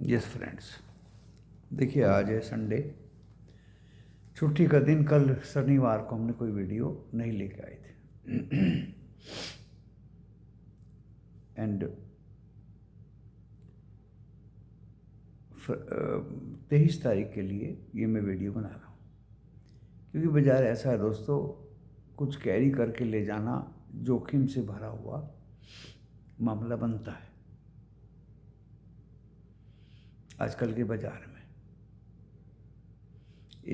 Yes friends, देखिए आज है संडे, छुट्टी का दिन। कल शनिवार को हमने कोई वीडियो नहीं लेके आए थे एंड 23 तारीख के लिए ये मैं वीडियो बना रहा हूँ, क्योंकि बाज़ार ऐसा है दोस्तों, कुछ कैरी करके ले जाना जोखिम से भरा हुआ मामला बनता है आजकल के बाज़ार में।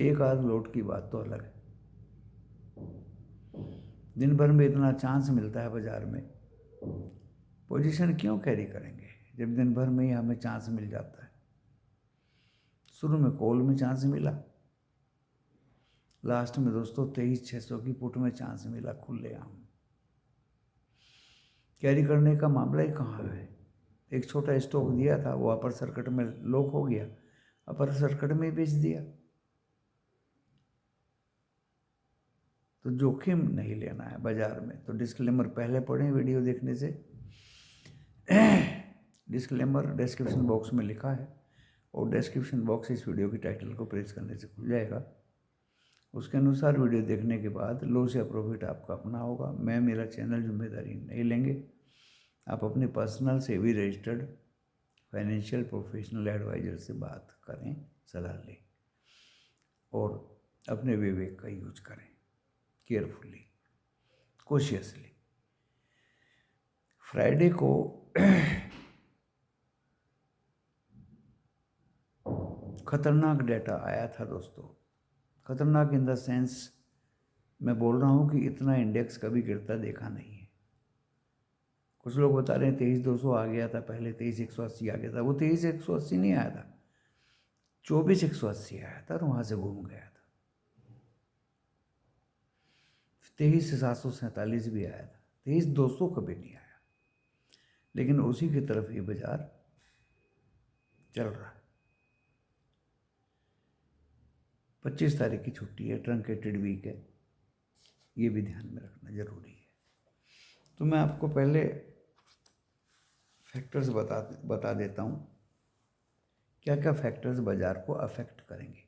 एक आध लोट की बात तो अलग है, दिन भर में इतना चांस मिलता है बाज़ार में, पोजीशन क्यों कैरी करेंगे जब दिन भर में ही हमें चांस मिल जाता है। शुरू में कॉल में चांस मिला, लास्ट में दोस्तों 23,600 की पुट में चांस मिला खुलेआम। कैरी करने का मामला ही कहाँ है। एक छोटा स्टॉक दिया था, वो अपर सर्किट में लॉक हो गया, अपर सर्किट में बेच दिया। तो जोखिम नहीं लेना है बाजार में। तो डिस्क्लेमर पहले पढ़ें वीडियो देखने से। डिस्क्लेमर डिस्क्रिप्शन बॉक्स में लिखा है, और डिस्क्रिप्शन बॉक्स इस वीडियो की टाइटल को प्रेस करने से खुल जाएगा। उसके अनुसार वीडियो देखने के बाद लॉस या प्रॉफिट आपका अपना होगा। मैं मेरा चैनल जिम्मेदारी नहीं लेंगे। आप अपने पर्सनल से भी रजिस्टर्ड फाइनेंशियल प्रोफेशनल एडवाइजर से बात करें, सलाह लें, और अपने विवेक का यूज करें केयरफुली, कॉशियसली। फ्राइडे को खतरनाक डाटा आया था दोस्तों। खतरनाक इन द सेंस, मैं बोल रहा हूँ कि इतना इंडेक्स कभी गिरता देखा नहीं है। कुछ लोग बता रहे हैं 23,200 आ गया था, पहले 23,180 आ गया था। वो 23,180 नहीं आया था, 24,180 आया था और वहाँ से घूम गया था। 23,747 भी आया था, 23,200 कभी नहीं आया। लेकिन उसी की तरफ ये बाजार चल रहा है। 25 तारीख की छुट्टी है, ट्रंकेटेड वीक है, ये भी ध्यान में रखना जरूरी है। तो मैं आपको पहले फैक्टर्स बता देता हूँ, क्या क्या फैक्टर्स बाजार को अफेक्ट करेंगे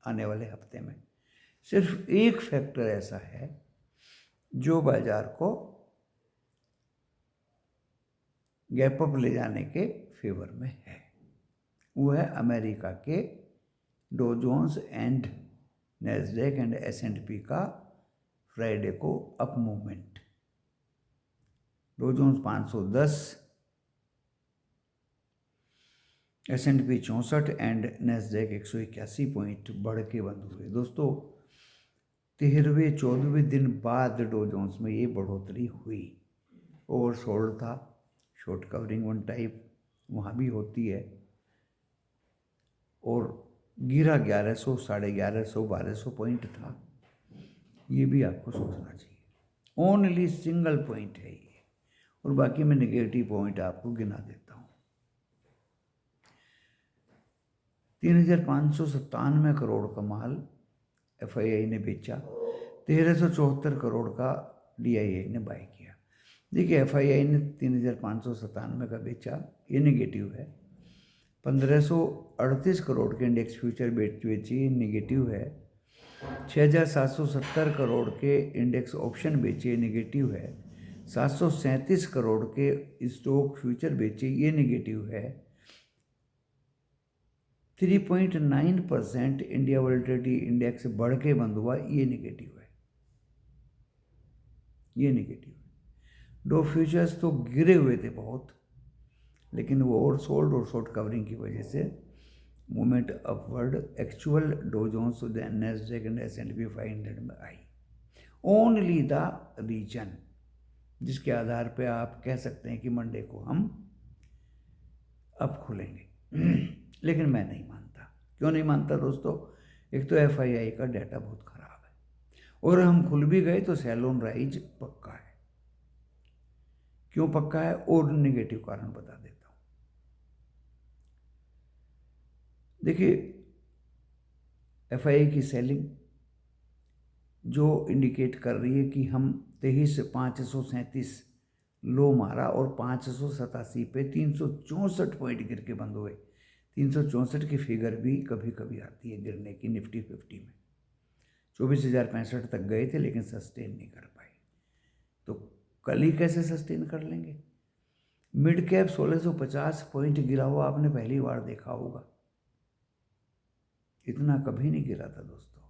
आने वाले हफ्ते में। सिर्फ एक फैक्टर ऐसा है जो बाजार को गैप अप ले जाने के फेवर में है। वो है अमेरिका के Dow Jones and Nasdaq and S&P का फ्राइडे को up movement. Dow Jones 510, S&P 64 and Nasdaq 181 point बढ़ के बंद हुए। दोस्तों 13वें-14वें दिन बाद डो जोन्स में ये बढ़ोतरी हुई। ओवरसोल्ड था, शॉर्ट कवरिंग वन टाइप वहाँ भी होती है, और गिरा 1100, 1150, 1200 पॉइंट था। ये भी आपको सोचना चाहिए। ओनली सिंगल पॉइंट है ये, और बाकी मैं नेगेटिव पॉइंट आपको गिना देता हूँ। 3,597 करोड़ का माल FII ने बेचा, 1,374 करोड़ का DII ने बाय किया। देखिए FII ने 3,597 का बेचा, ये नेगेटिव है। 1,538 करोड़ के इंडेक्स फ्यूचर बेचे, नेगेटिव है। 6,770 करोड़ के इंडेक्स ऑप्शन बेचे, नेगेटिव है। 737 करोड़ के स्टॉक फ्यूचर बेचे, ये नेगेटिव है। 3.9% इंडिया वोलेटिलिटी इंडेक्स बढ़ के बंद हुआ, ये नेगेटिव है, ये नेगेटिव है। डो फ्यूचर्स तो गिरे हुए थे बहुत, लेकिन वो ओवरसोल्ड और शॉर्ट कवरिंग की वजह से movement upward actual Dow Jones, Nasdaq and S&P 500 में आई। ओनली द रीजन जिसके आधार पे आप कह सकते हैं कि मंडे को हम अब खुलेंगे। लेकिन मैं नहीं मानता। क्यों नहीं मानता दोस्तों? एक तो FII का डाटा बहुत खराब है, और हम खुल भी गए तो सेल ऑन राइज पक्का है। क्यों पक्का है? और नेगेटिव कारण बता देता हूं। देखिए FII की सेलिंग जो इंडिकेट कर रही है कि हम 23,537 लो मारा और 587 पे 364 पॉइंट गिर के बंद हुए। 364 की फिगर भी कभी कभी आती है गिरने की निफ्टी 50 में। 24,065 तक गए थे लेकिन सस्टेन नहीं कर पाए। तो कल ही कैसे सस्टेन कर लेंगे। मिड कैप 1650 पॉइंट गिरा हुआ आपने पहली बार देखा होगा, इतना कभी नहीं गिरा था दोस्तों।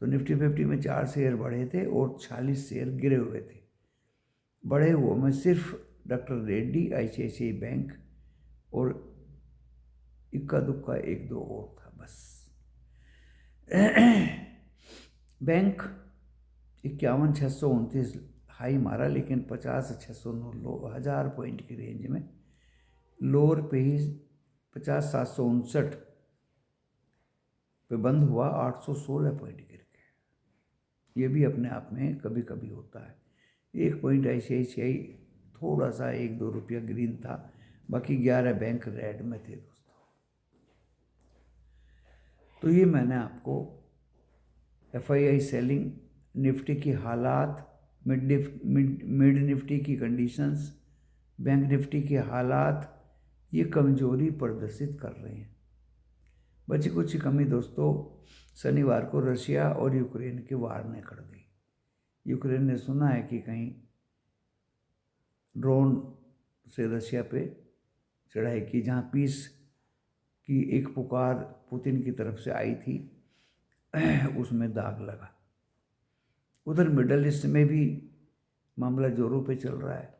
तो निफ्टी 50 में 4 शेयर बढ़े थे और 46 शेयर गिरे हुए थे। बढ़े हुए में सिर्फ डॉक्टर रेड्डी, ICICI बैंक और इक्का दुक्का एक दो और था बस। बैंक 51,629 हाई मारा लेकिन 50,609 लो, 1000 पॉइंट की रेंज में लोअर पे ही 50,759 पे बंद हुआ, 816 पॉइंट गिर गए। ये भी अपने आप में कभी कभी होता है। 1 पॉइंट ICICI थोड़ा सा 1-2 रुपया ग्रीन था, बाकी 11 बैंक रेड में थे दोस्तों। तो ये मैंने आपको FII सेलिंग, निफ्टी की हालात, मिड निफ्टी की कंडीशंस, बैंक निफ्टी के हालात, ये कमजोरी प्रदर्शित कर रहे हैं। बची कुछ कमी दोस्तों शनिवार को रशिया और यूक्रेन के वार ने कर दी। यूक्रेन ने सुना है कि कहीं ड्रोन से रशिया पे चढ़ाई की, जहाँ पीस की एक पुकार पुतिन की तरफ से आई थी, उसमें दाग लगा। उधर मिडल ईस्ट में भी मामला जोरों पे चल रहा है।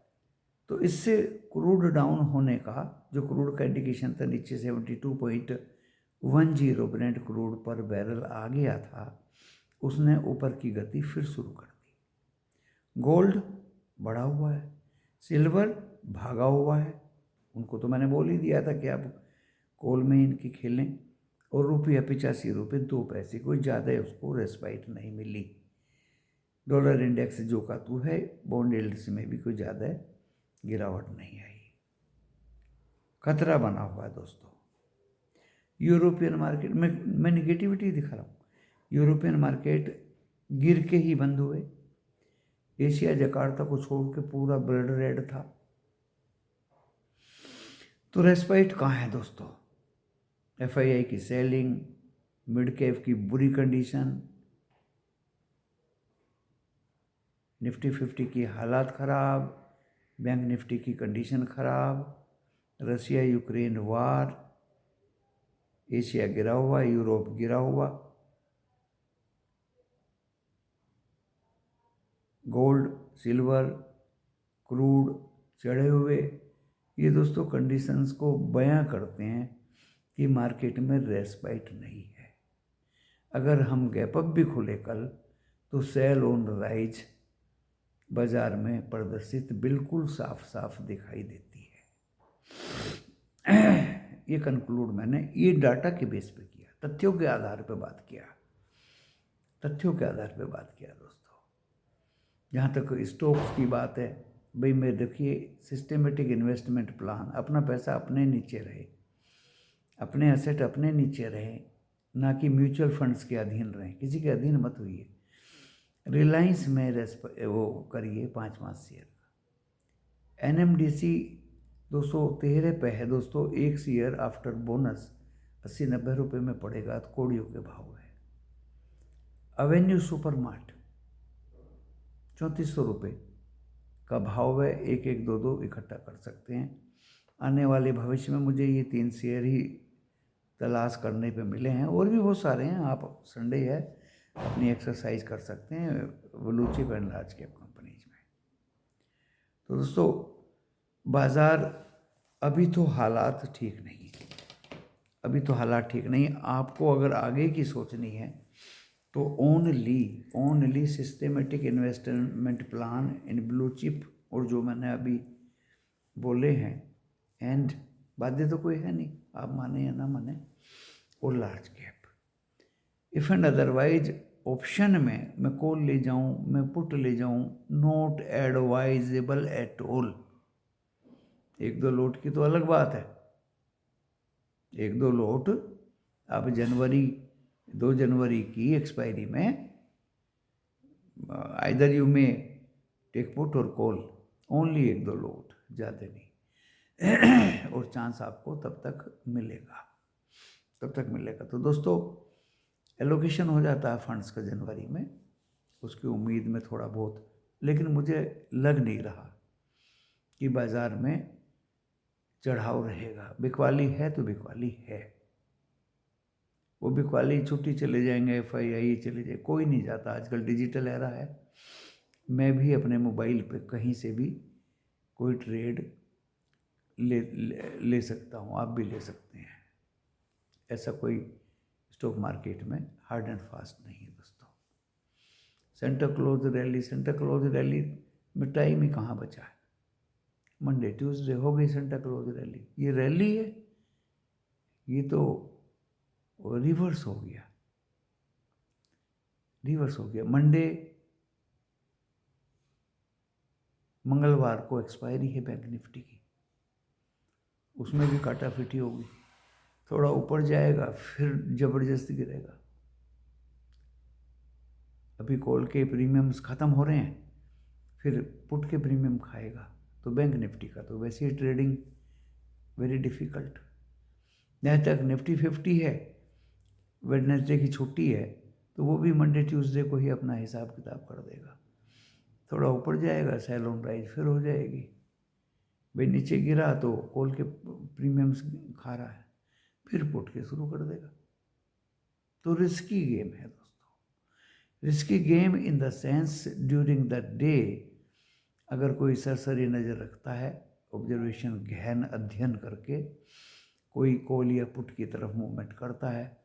तो इससे क्रूड डाउन होने का, जो क्रूड का इंडिकेशन था नीचे 72.10 ब्रेंट क्रूड पर बैरल आ गया था, उसने ऊपर की गति फिर शुरू कर दी। गोल्ड बढ़ा हुआ है, सिल्वर भागा हुआ है। उनको तो मैंने बोल ही दिया था कि अब कोल में इनकी खेलें। और रुपया 85 रुपये 2 पैसे, कोई ज़्यादा उसको रेस्पाइट नहीं मिली। डॉलर इंडेक्स जो का तू है, बॉन्ड यील्ड्स में भी कोई ज़्यादा गिरावट नहीं आई। खतरा बना हुआ है दोस्तों। यूरोपियन मार्केट में मैं निगेटिविटी दिखा रहा हूँ। यूरोपियन मार्केट गिर के ही बंद हुए। एशिया जकार्ता को छोड़ के पूरा ब्लड रेड था। तो रेस्पाइट कहाँ है दोस्तों। FII की सेलिंग, मिड कैप की बुरी कंडीशन, निफ्टी 50 की हालात खराब, बैंक निफ्टी की कंडीशन खराब, रशिया यूक्रेन वार, एशिया गिरा हुआ, यूरोप गिरा हुआ, गोल्ड, सिल्वर, क्रूड चढ़े हुए। ये दोस्तों कंडीशंस को बयां करते हैं कि मार्केट में रेस्पाइट नहीं है। अगर हम गैप अप भी खुले कल, तो सेल ऑन राइज बाजार में प्रदर्शित बिल्कुल साफ साफ दिखाई देती है। ये कंक्लूड मैंने ये डाटा के बेस पे किया, तथ्यों के आधार पे बात किया, तथ्यों के आधार पे बात किया दोस्तों। जहाँ तक स्टॉक्स की बात है, भाई मैं देखिए सिस्टेमेटिक इन्वेस्टमेंट प्लान, अपना पैसा अपने नीचे रहे, अपने एसेट अपने नीचे रहे, ना कि म्यूचुअल फंड्स के अधीन रहें, किसी के अधीन मत होइए। रिलायंस में वो करिए 5 शेयर का। NMDC 213 पे है दोस्तों, 1 शेयर आफ्टर बोनस 80-90 रुपये में पड़ेगा, तो कोड़ियों के भाव है। अवेन्यू सुपर मार्ट 3400 रुपये का भाव है, 1-1, 2-2 इकट्ठा कर सकते हैं। आने वाले भविष्य में मुझे ये 3 शेयर ही तलाश करने पे मिले हैं, और भी बहुत सारे हैं। आप संडे है, अपनी एक्सरसाइज कर सकते हैं blue chip and large cap companies में। तो दोस्तों बाज़ार अभी तो हालात ठीक नहीं, अभी तो हालात ठीक नहीं। आपको अगर आगे की सोचनी है तो only systematic investment plan in blue chip, और जो मैंने अभी बोले हैं, एंड बाध्य तो कोई है नहीं, आप माने या ना माने, और large cap. If and otherwise option में मैं कॉल ले जाऊं, मैं पुट ले जाऊं, नॉट एडवाइजेबल एट ऑल। 1-2 लोट की तो अलग बात है, 1-2 लोट आप 2 जनवरी की एक्सपायरी में आइदर यू में टेक पुट और कॉल, ओनली 1-2 लोट, ज़्यादा नहीं। और चांस आपको तब तक मिलेगा, तब तक मिलेगा। तो दोस्तों एलोकेशन हो जाता है फंड्स का जनवरी में, उसकी उम्मीद में थोड़ा बहुत, लेकिन मुझे लग नहीं रहा कि बाज़ार में चढ़ाव रहेगा। बिकवाली है तो बिकवाली है, वो बिकवाली छुट्टी चले जाएंगे, FII चले जाए, कोई नहीं जाता। आजकल डिजिटल एरा है, मैं भी अपने मोबाइल पे कहीं से भी कोई ट्रेड ले सकता हूँ, आप भी ले सकते हैं। ऐसा कोई स्टॉक मार्केट में हार्ड एंड फास्ट नहीं है दोस्तों। सेंटा क्लॉज रैली में टाइम ही कहाँ बचा है। मंडे ट्यूसडे हो गई सेंटा क्लॉज रैली, ये रैली है, ये तो रिवर्स हो गया, रिवर्स हो गया। मंगलवार को एक्सपायरी है बैंक निफ्टी की, उसमें भी काटाफिटी होगी, थोड़ा ऊपर जाएगा फिर जबरदस्ती गिरेगा। अभी कॉल के प्रीमियम्स ख़त्म हो रहे हैं, फिर पुट के प्रीमियम खाएगा। तो बैंक निफ्टी का तो वैसे ही ट्रेडिंग वेरी डिफ़िकल्ट। जहाँ तक निफ्टी 50 है, वेडनेसडे की छुट्टी है, तो वो भी मंडे ट्यूसडे को ही अपना हिसाब किताब कर देगा। थोड़ा ऊपर जाएगा, सेल ऑन राइज फिर हो जाएगी। भाई नीचे गिरा तो कॉल के प्रीमियम्स खा रहा है, फिर पुट के शुरू कर देगा। तो रिस्की गेम है दोस्तों, risky game in the sense during the day अगर कोई सरसरी नज़र रखता है, ऑब्जर्वेशन गहन अध्ययन करके कोई कॉल या पुट की तरफ मूवमेंट करता है,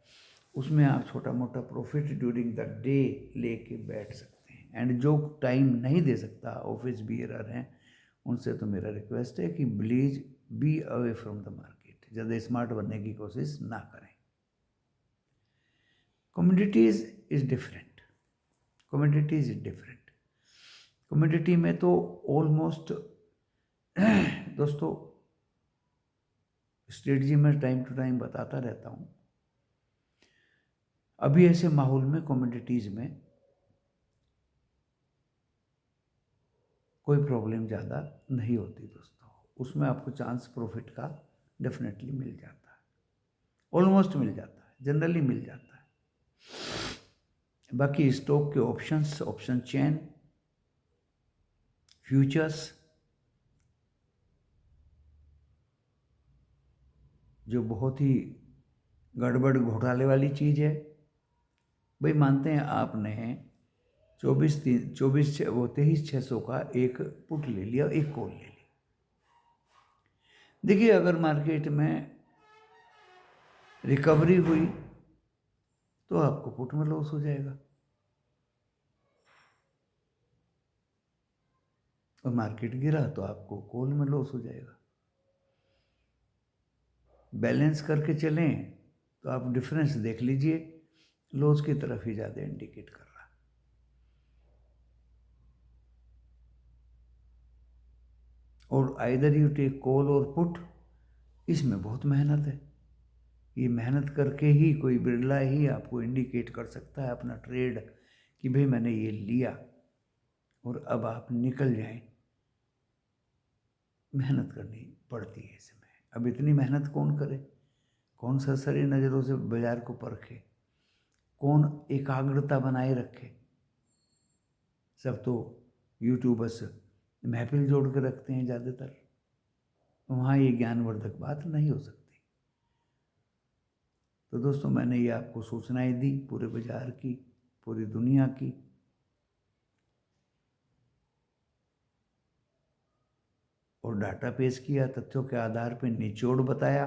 उसमें आप छोटा मोटा प्रॉफिट ड्यूरिंग द डे लेके बैठ सकते हैं। एंड जो टाइम नहीं दे सकता, ऑफिस बियरर हैं, उनसे तो मेरा रिक्वेस्ट है कि please be away from the market, ज़्यादा स्मार्ट बनने की कोशिश ना करें। Commodities is different, commodities is different. Commodity में तो ऑलमोस्ट दोस्तों स्ट्रेटजी में टाइम टू टाइम बताता रहता हूँ। अभी ऐसे माहौल में कमोडिटीज़ में कोई प्रॉब्लम ज़्यादा नहीं होती दोस्तों, उसमें आपको चांस प्रॉफिट का डेफिनेटली मिल जाता है, ऑलमोस्ट मिल जाता है, जनरली मिल जाता है। बाकी स्टॉक के ऑप्शंस, ऑप्शन चेन, फ्यूचर्स, जो बहुत ही गड़बड़ घोटाले वाली चीज़ है। भाई मानते हैं आपने 23,600 का एक पुट ले लिया, एक कॉल ले ली। देखिए अगर मार्केट में रिकवरी हुई तो आपको पुट में लॉस हो जाएगा, और मार्केट गिरा तो आपको कॉल में लॉस हो जाएगा। बैलेंस करके चलें तो आप डिफरेंस देख लीजिए, लॉस की तरफ ही ज़्यादा इंडिकेट कर रहा है। और आइदर यू टेक कॉल और पुट, इसमें बहुत मेहनत है। ये मेहनत करके ही कोई बिरला ही आपको इंडिकेट कर सकता है अपना ट्रेड कि भाई मैंने ये लिया और अब आप निकल जाएं। मेहनत करनी पड़ती है इसमें। अब इतनी मेहनत कौन करे, कौन सरसरी नज़रों से बाजार को परखे, कौन एकाग्रता बनाए रखे। सब तो यूट्यूबर्स महफिल जोड़ के रखते हैं ज़्यादातर, वहाँ ये ज्ञानवर्धक बात नहीं हो सकती। तो दोस्तों मैंने ये आपको सूचनाएं दी पूरे बाजार की, पूरी दुनिया की। और डाटा पेश किया, तथ्यों के आधार पर निचोड़ बताया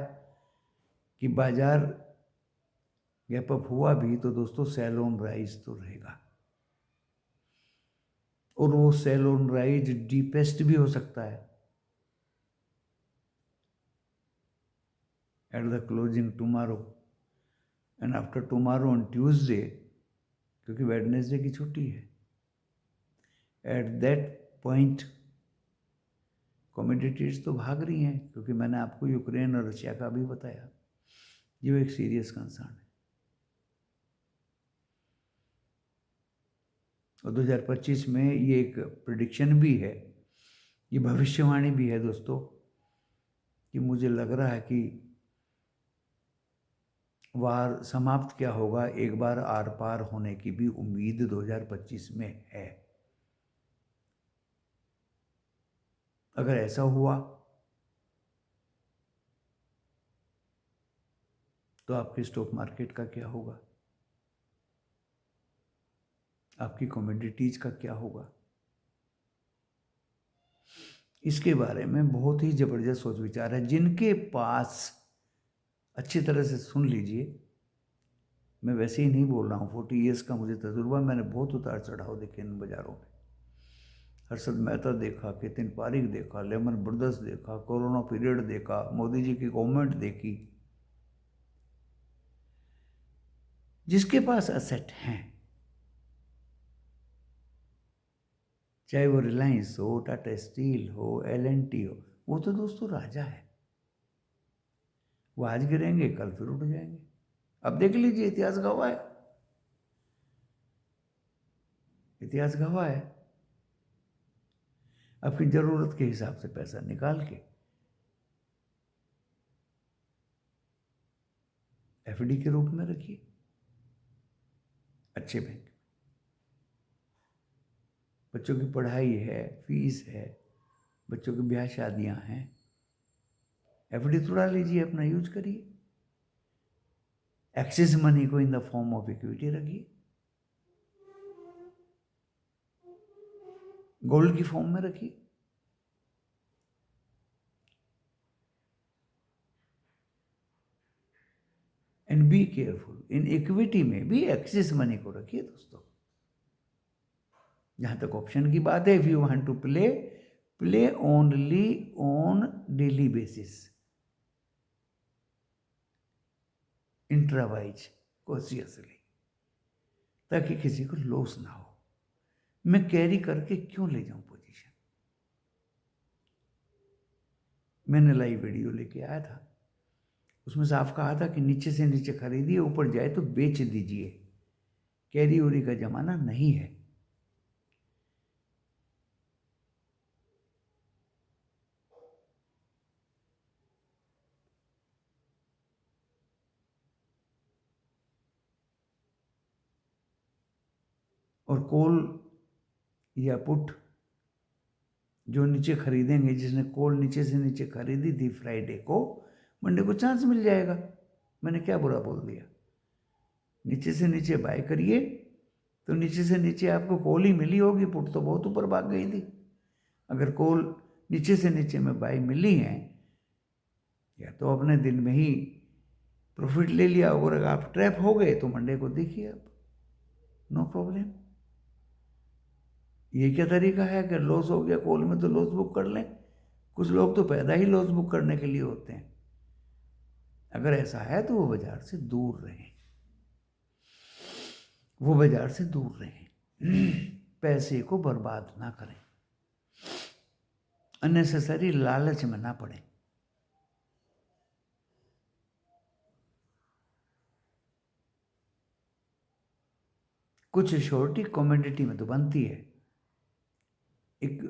कि बाजार गैप अप हुआ भी तो दोस्तों सेल ऑन राइज तो रहेगा, और वो सेल ऑन राइज डीपेस्ट भी हो सकता है at the closing tomorrow and after tomorrow on Tuesday, क्योंकि वेडनेसडे की छुट्टी है। एट दैट पॉइंट कमोडिटीज तो भाग रही हैं, क्योंकि मैंने आपको यूक्रेन और रशिया का भी बताया, ये एक सीरियस कंसर्न है। और 2025 में ये एक प्रिडिक्शन भी है, ये भविष्यवाणी भी है दोस्तों, कि मुझे लग रहा है कि वार समाप्त क्या होगा, एक बार आर पार होने की भी उम्मीद 2025 में है। अगर ऐसा हुआ तो आपके स्टॉक मार्केट का क्या होगा, आपकी कमोडिटीज का क्या होगा? इसके बारे में बहुत ही जबरदस्त सोच विचार है। जिनके पास, अच्छी तरह से सुन लीजिए, मैं वैसे ही नहीं बोल रहा हूँ, 40 ईयर्स का मुझे तजुर्बा, मैंने बहुत उतार चढ़ाव देखे इन बाज़ारों में। हर्षद मेहता देखा, केतिन पारिक देखा, लेमन ब्रदर्स देखा, कोरोना पीरियड देखा, मोदी जी की गवर्नमेंट देखी। जिसके पास असेट हैं, चाहे वो रिलायंस हो, टाटा स्टील हो, एल&टी हो, वो तो दोस्तों राजा है। वो आज गिरेंगे, कल फिर उठ जाएंगे। अब देख लीजिए, इतिहास गवाह है, इतिहास गवाह है। अपनी जरूरत के हिसाब से पैसा निकाल के एफडी के रूप में रखिए, अच्छे बैंक। बच्चों की पढ़ाई है, फीस है, बच्चों की ब्याह शादियां हैं, एफडी तोड़ा लीजिए, अपना यूज करिए। एक्सेस मनी को in the form of equity रखिए, गोल्ड की फॉर्म में रखिए। And be careful, in equity में भी एक्सेस मनी को रखिए दोस्तों। जहां तक ऑप्शन की बात है, if you want to play, play only on daily basis, intrawise, consciously, ताकि किसी को लॉस ना हो। मैं कैरी करके क्यों ले जाऊं पोजीशन? मैंने लाइव वीडियो लेके आया था, उसमें साफ कहा था कि नीचे से नीचे खरीदिए, ऊपर जाए तो बेच दीजिए। कैरी ओरी का जमाना नहीं है। और कॉल या पुट जो नीचे खरीदेंगे, जिसने कॉल नीचे से नीचे खरीदी थी फ्राइडे को, मंडे को चांस मिल जाएगा। मैंने क्या बुरा बोल दिया? नीचे से नीचे बाय करिए, तो नीचे से नीचे आपको कॉल ही मिली होगी, पुट तो बहुत ऊपर भाग गई थी। अगर कॉल नीचे से नीचे में बाय मिली है, या तो अपने दिन में ही प्रॉफिट ले लिया, और अगर आप ट्रैप हो गए तो मंडे को देखिए आप, नो प्रॉब्लम। ये क्या तरीका है कि लॉस हो गया कॉल में तो लॉस बुक कर लें? कुछ लोग तो पैदा ही लॉस बुक करने के लिए होते हैं। अगर ऐसा है तो वो बाजार से दूर रहें, वो बाजार से दूर रहें। पैसे को बर्बाद ना करें, अननेसेसरी लालच में ना पड़े। कुछ श्योरिटी कमोडिटी में तो बनती है, एक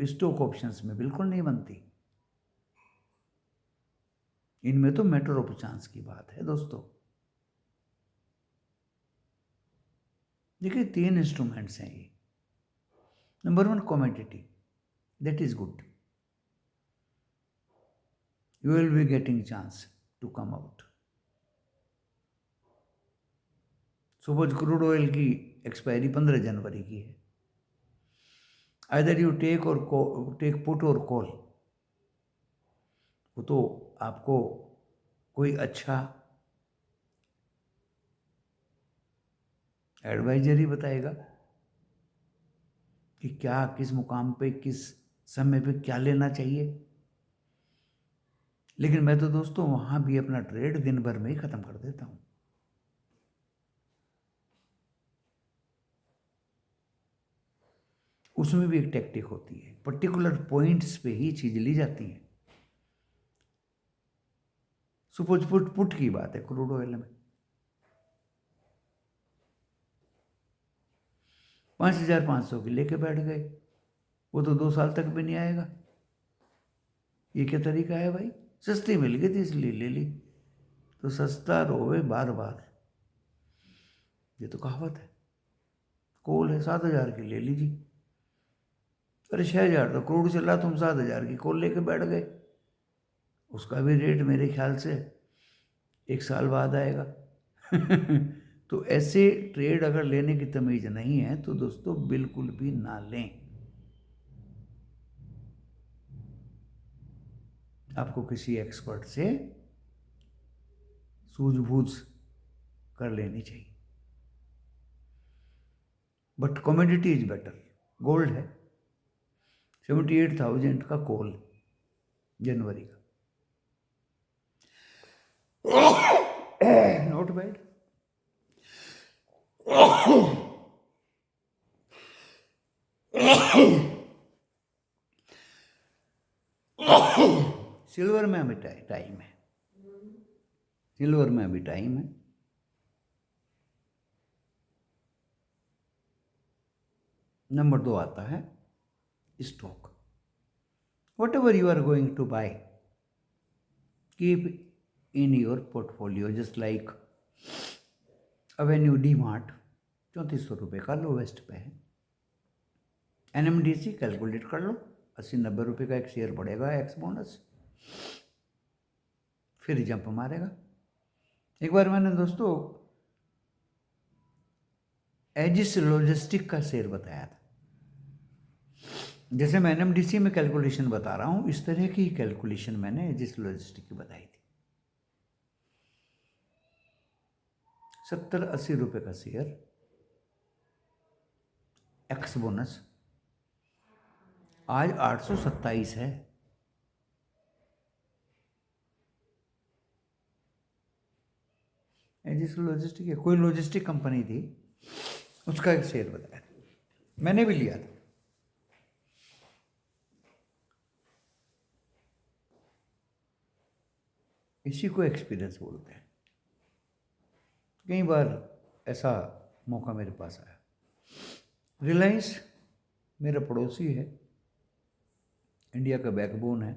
स्टॉक ऑप्शंस में बिल्कुल नहीं बनती। इनमें तो मैटर ऑफ चांस की बात है दोस्तों। देखिए, 3 इंस्ट्रूमेंट्स हैं ये। Number 1, commodity, that is good, you will be getting chance to come out. Suppose crude oil की एक्सपायरी 15 जनवरी की है, आइदर यू टेक और टेक पुट और कॉल, वो तो आपको कोई अच्छा एडवाइजर ही बताएगा कि क्या, किस मुकाम पे, किस समय पे क्या लेना चाहिए। लेकिन मैं तो दोस्तों वहां भी अपना ट्रेड दिन भर में ही खत्म कर देता हूं। उसमें भी एक टेक्टिक होती है, पर्टिकुलर पॉइंट्स पे ही चीज ली जाती है। सपोज पुट की बात है, क्रूड ऑयल में 5,500 की लेके बैठ गए, वो तो 2 साल तक भी नहीं आएगा। ये क्या तरीका है भाई? सस्ती मिल गई थी इसलिए ले ली। तो सस्ता रोवे बार बार, ये तो कहावत है। कॉल है 7,000 की, ले लीजिए। अरे 6,000 तो करोड़ चल रहा, तुम 7,000 की कॉल लेके बैठ गए। उसका भी रेट मेरे ख्याल से 1 साल बाद आएगा। तो ऐसे ट्रेड अगर लेने की तमीज नहीं है तो दोस्तों बिल्कुल भी ना लें। आपको किसी एक्सपर्ट से सूझबूझ कर लेनी चाहिए। But commodity is better. Gold है 78,000 का कॉल जनवरी का, नॉट बैड। सिल्वर में अभी टाइम है, सिल्वर में अभी टाइम है। नंबर 2 आता है stock. Whatever you are going to buy, keep in your portfolio, just like Avenue D Mart 3400 रुपये का लोवेस्ट पे है। NMDC कैलकुलेट कर लो, 80-90 रुपये का एक शेयर पड़ेगा एक्स बोनस, फिर जंप मारेगा। एक बार मैंने दोस्तों एजिस लॉजिस्टिक का शेयर बताया था। जैसे मैं NMDC में कैलकुलेशन बता रहा हूँ, इस तरह की कैलकुलेशन मैंने एजिस लॉजिस्टिक की बताई थी। 70-80 रुपये का शेयर, एक्स बोनस, आज 827 है। एजिस लॉजिस्टिक है, कोई लॉजिस्टिक कंपनी थी, उसका एक शेयर बताया था, मैंने भी लिया था। इसी को एक्सपीरियंस बोलते हैं। कई बार ऐसा मौका मेरे पास आया। रिलायंस मेरा पड़ोसी है, इंडिया का बैकबोन है,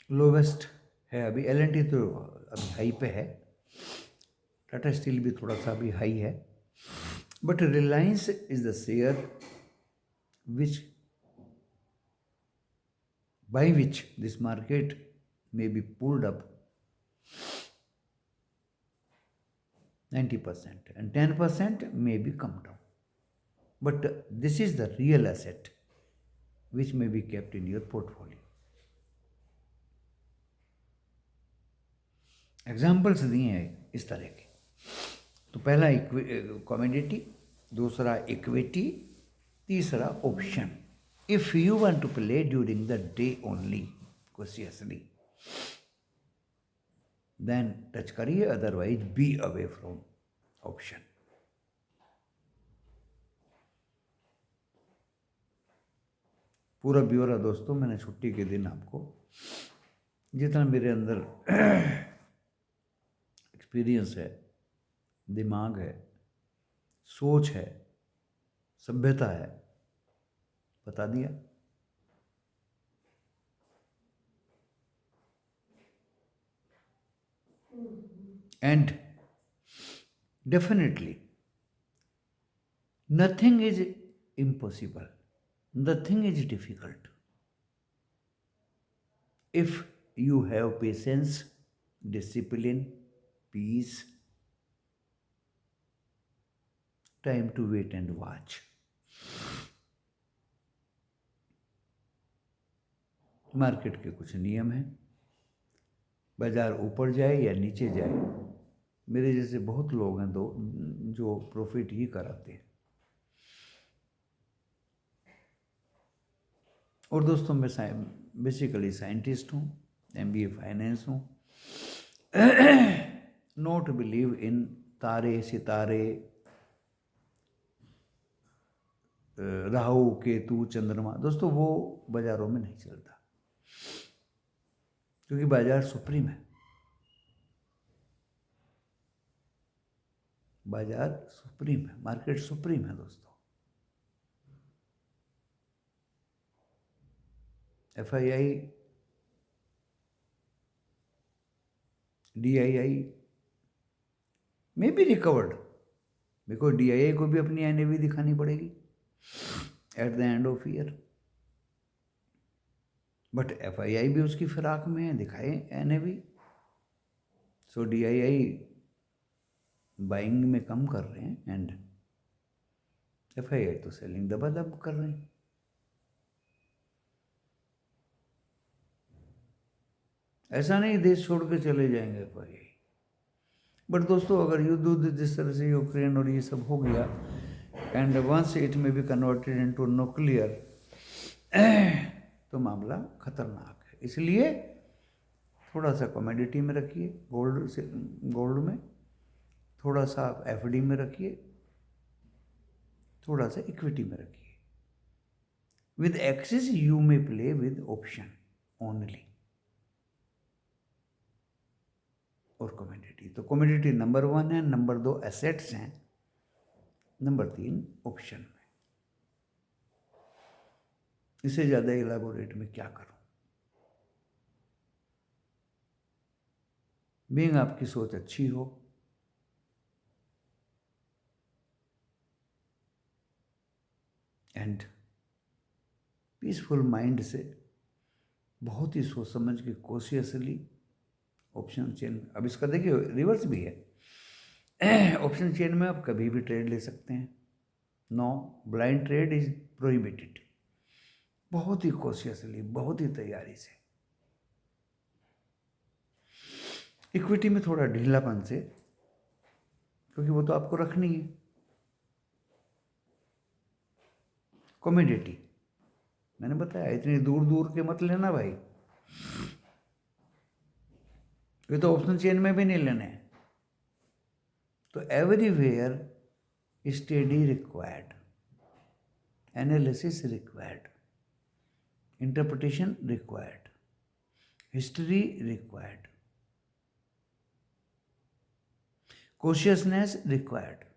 लोवेस्ट है अभी। L&T तो अभी हाई पे है, टाटा स्टील भी थोड़ा सा अभी हाई है, but Reliance is the share which by which this market may be pulled up 90% and 10% may be come down. But this is the real asset which may be kept in your portfolio. Examples दिए हैं इस तरह के। तो पहला commodity, दूसरा equity, तीसरा option. If you want to play during the day only cautiously, then touch करिए, otherwise be away from option. पूरा ब्यौरा दोस्तों मैंने छुट्टी के दिन आपको, जितना मेरे अंदर एक्सपीरियंस है, दिमाग है, सोच है, सभ्यता है, बता दिया। And definitely nothing is impossible, nothing is difficult if you have patience, discipline, peace, time to wait and watch. Market के कुछ नियम हैं, बाजार ऊपर जाए या नीचे जाए, मेरे जैसे बहुत लोग हैं जो प्रॉफिट ही कराते हैं। और दोस्तों मैं बेसिकली साइंटिस्ट हूँ, MBA फाइनेंस हूँ। नॉट बिलीव इन तारे सितारे, राहु केतु चंद्रमा, दोस्तों वो बाजारों में नहीं चलता, क्योंकि बाजार सुप्रीम है। बाजार सुप्रीम है, मार्केट सुप्रीम है दोस्तों। FII DII may be recovered because DII को भी अपनी NAV दिखानी पड़ेगी at the end of year, but FII भी उसकी फिराक में है, दिखाए NAV। सो DII बाइंग में कम कर रहे हैं एंड FII तो सेलिंग दबादब कर रहे हैं। ऐसा नहीं देश छोड़ के चले जाएंगे FII, बट दोस्तों अगर युद्ध जिस तरह से यूक्रेन और ये सब हो गया एंड वंस इट में बी कन्वर्टेड इनटू न्यूक्लियर तो मामला खतरनाक है। इसलिए थोड़ा सा कमोडिटी में रखिए, गोल्ड में, थोड़ा सा FD में रखिए, थोड़ा सा इक्विटी में रखिए। With excess you may play with option only और कमोडिटी। तो कमोडिटी नंबर 1 है, नंबर 2 एसेट्स हैं, नंबर 3 ऑप्शन में। इससे ज़्यादा इलाबोरेट में क्या करूं? बीइंग आपकी सोच अच्छी हो एंड पीसफुल माइंड से बहुत ही सोच समझ के कॉशियसली ऑप्शन चेन, अब इसका देखिए रिवर्स भी है। ऑप्शन चेन में आप कभी भी ट्रेड ले सकते हैं। No, blind trade is prohibited. बहुत ही कॉशियसली, बहुत ही तैयारी से। इक्विटी में थोड़ा ढीलापन से, क्योंकि वो तो आपको रखनी है। कमोडिटी मैंने बताया इतनी दूर दूर के मत लेना भाई, ये तो ऑप्शन चेन में भी नहीं लेने हैं। तो everywhere study required, analysis required, interpretation required, history required, consciousness required.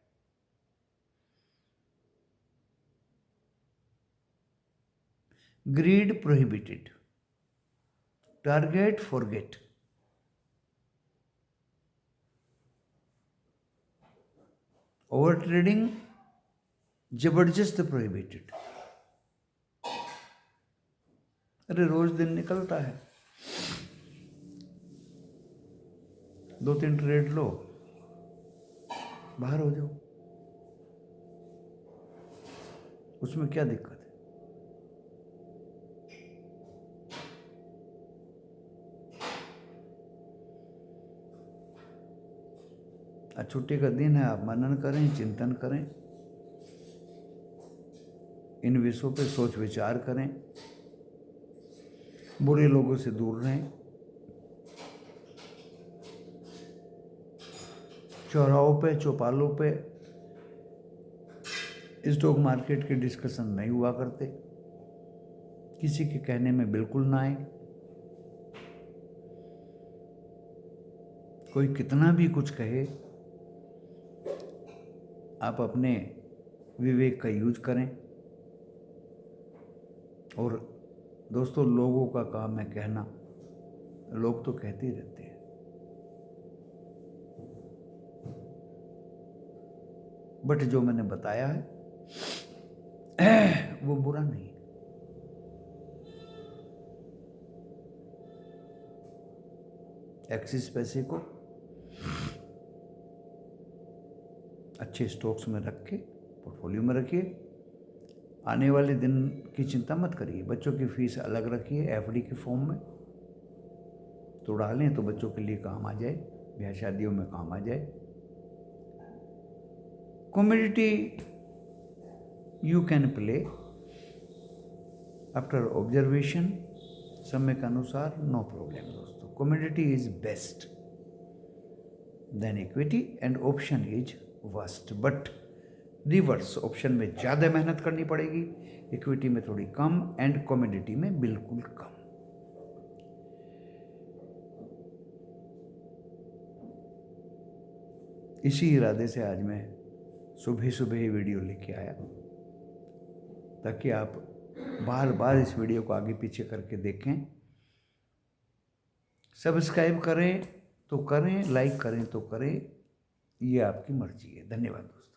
Greed prohibited. Target forget. Over trading जबरदस्त प्रोहिबिटेड। अरे रोज दिन निकलता है, 2-3 ट्रेड लो, बाहर हो जाओ, उसमें क्या दिक्कत है? आज छुट्टी का दिन है, आप मनन करें, चिंतन करें, इन विषयों पे सोच विचार करें, बुरे लोगों से दूर रहें, चौराहों पे, चौपालों पे स्टॉक मार्केट के डिस्कशन नहीं हुआ करते, किसी के कहने में बिल्कुल ना आए। कोई कितना भी कुछ कहे, आप अपने विवेक का यूज करें। और दोस्तों लोगों का काम है कहना, लोग तो कहते ही रहते हैं, बट जो मैंने बताया है वो बुरा नहीं है। एक्सिस पैसे को अच्छे स्टॉक्स में रख के पोर्टफोलियो में रखिए। आने वाले दिन की चिंता मत करिए, बच्चों की फीस अलग रखिए FD के फॉर्म में, तो डालें तो बच्चों के लिए काम आ जाए, ब्याह शादियों में काम आ जाए। Commodity you can play after observation, समय के अनुसार, नो प्रॉब्लम दोस्तों। Commodity is best than equity and option is worst, but reverse, option में ज़्यादा मेहनत करनी पड़ेगी, इक्विटी में थोड़ी कम एंड कमोडिटी में बिल्कुल कम। इसी इरादे से आज मैं सुबह सुबह ही वीडियो लेके आया, ताकि आप बार बार इस वीडियो को आगे पीछे करके देखें। सब्सक्राइब करें, तो करें, लाइक करें तो करें, ये आपकी मर्जी है। धन्यवाद दोस्तों।